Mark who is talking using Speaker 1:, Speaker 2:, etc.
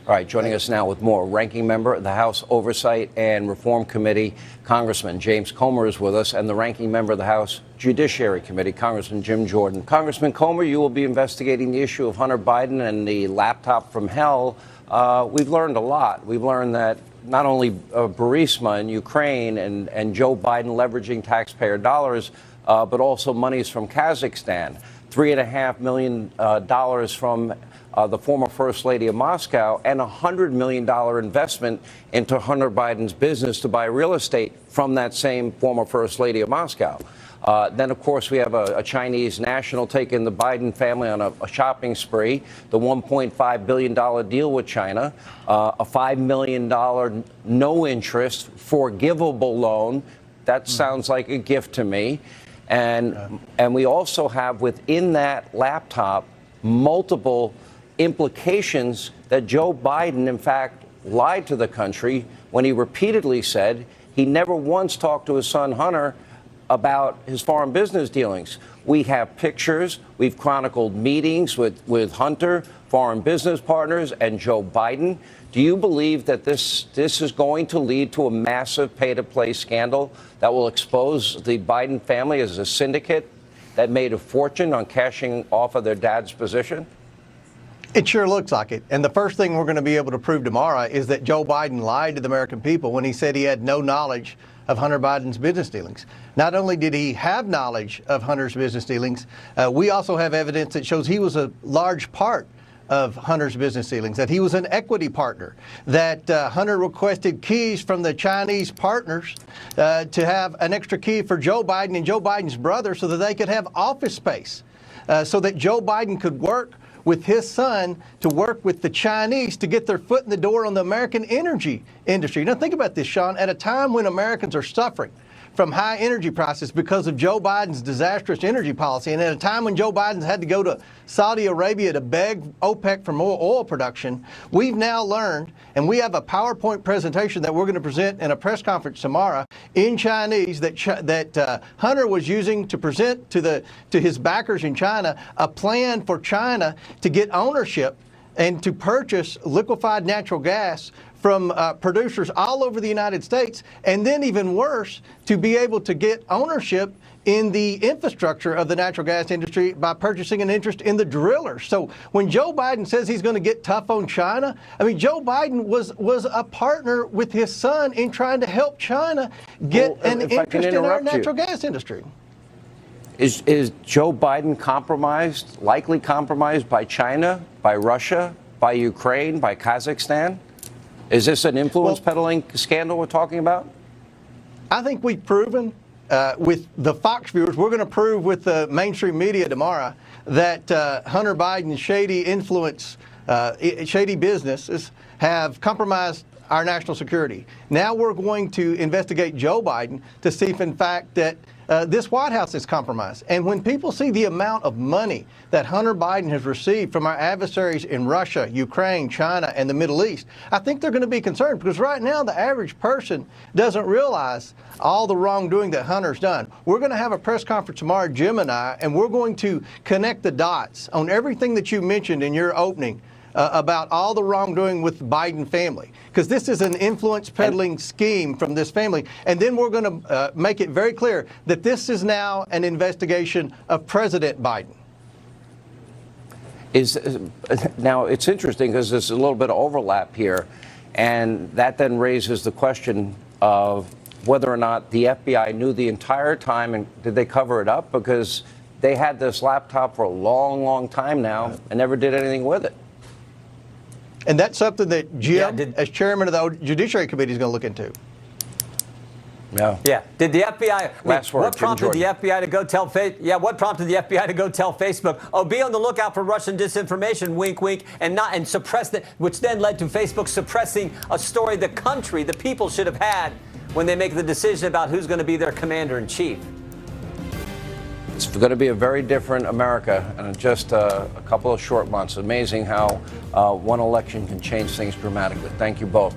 Speaker 1: All right, joining us now with more, ranking member of the House Oversight and Reform Committee, Congressman James Comer is with us, and the ranking member of the House Judiciary Committee, Congressman Jim Jordan. Congressman Comer, you will be investigating the issue of Hunter Biden and the laptop from hell. We've learned a lot. We've learned that not only Burisma in Ukraine and Joe Biden leveraging taxpayer dollars, but also monies from Kazakhstan, $3.5 million from the former First Lady of Moscow, and a $100 million investment into Hunter Biden's business to buy real estate from that same former First Lady of Moscow. Then, of course, we have a Chinese national taking the Biden family on a shopping spree, the $1.5 billion deal with China, a $5 million no-interest forgivable loan. That sounds like a gift to me. And we also have within that laptop multiple implications that Joe Biden, in fact, lied to the country when he repeatedly said he never once talked to his son Hunter about his foreign business dealings. We have pictures. We've chronicled meetings with Hunter, foreign business partners, and Joe Biden. Do you believe that this is going to lead to a massive pay-to-play scandal that will expose the Biden family as a syndicate that made a fortune on cashing off of their dad's position?
Speaker 2: It sure looks like it. And the first thing we're going to be able to prove tomorrow is that Joe Biden lied to the American people when he said he had no knowledge of Hunter Biden's business dealings. Not only did he have knowledge of Hunter's business dealings, we also have evidence that shows he was a large part of Hunter's business dealings, that he was an equity partner, that Hunter requested keys from the Chinese partners to have an extra key for Joe Biden and Joe Biden's brother so that they could have office space, so that Joe Biden could work with his son to work with the Chinese to get their foot in the door on the American energy industry. Now think about this, Sean, at a time when Americans are suffering from high energy prices because of Joe Biden's disastrous energy policy, and at a time when Joe Biden's had to go to Saudi Arabia to beg OPEC for more oil production, we've now learned, and we have a PowerPoint presentation that we're going to present in a press conference tomorrow in Chinese that Hunter was using to present to his backers in China a plan for China to get ownership and to purchase liquefied natural gas from producers all over the United States, and then even worse, to be able to get ownership in the infrastructure of the natural gas industry by purchasing an interest in the drillers. So when Joe Biden says he's going to get tough on China, I mean, Joe Biden was a partner with his son in trying to help China get an interest in our natural gas industry.
Speaker 1: Is Joe Biden compromised, likely compromised by China, by Russia, by Ukraine, by Kazakhstan? Is this an influence peddling scandal we're talking about?
Speaker 2: I think we've proven with the Fox viewers, we're going to prove with the mainstream media tomorrow that Hunter Biden's shady influence, shady businesses have compromised our national security. Now we're going to investigate Joe Biden to see if, in fact, that this White House is compromised. And when people see the amount of money that Hunter Biden has received from our adversaries in Russia, Ukraine, China, and the Middle East, I think they're going to be concerned, because right now the average person doesn't realize all the wrongdoing that Hunter's done. We're going to have a press conference tomorrow, Jim and I, and we're going to connect the dots on everything that you mentioned in your opening about all the wrongdoing with the Biden family, because this is an influence peddling scheme from this family. And then we're going to make it very clear that this is now an investigation of President Biden.
Speaker 1: Now, it's interesting because there's a little bit of overlap here, and that then raises the question of whether or not the FBI knew the entire time, and did they cover it up? Because they had this laptop for a long, long time now and never did anything with it.
Speaker 2: And that's something that Jim, as chairman of the Judiciary Committee, is going to look into.
Speaker 3: Yeah. Did the FBI?
Speaker 1: What
Speaker 3: prompted the FBI to go tell? What prompted the FBI to go tell Facebook? Oh, be on the lookout for Russian disinformation. Wink, wink, and suppress that, which then led to Facebook suppressing a story the country, the people, should have had when they make the decision about who's going to be their commander in chief.
Speaker 1: It's going to be a very different America in just a couple of short months. Amazing how one election can change things dramatically. Thank you both.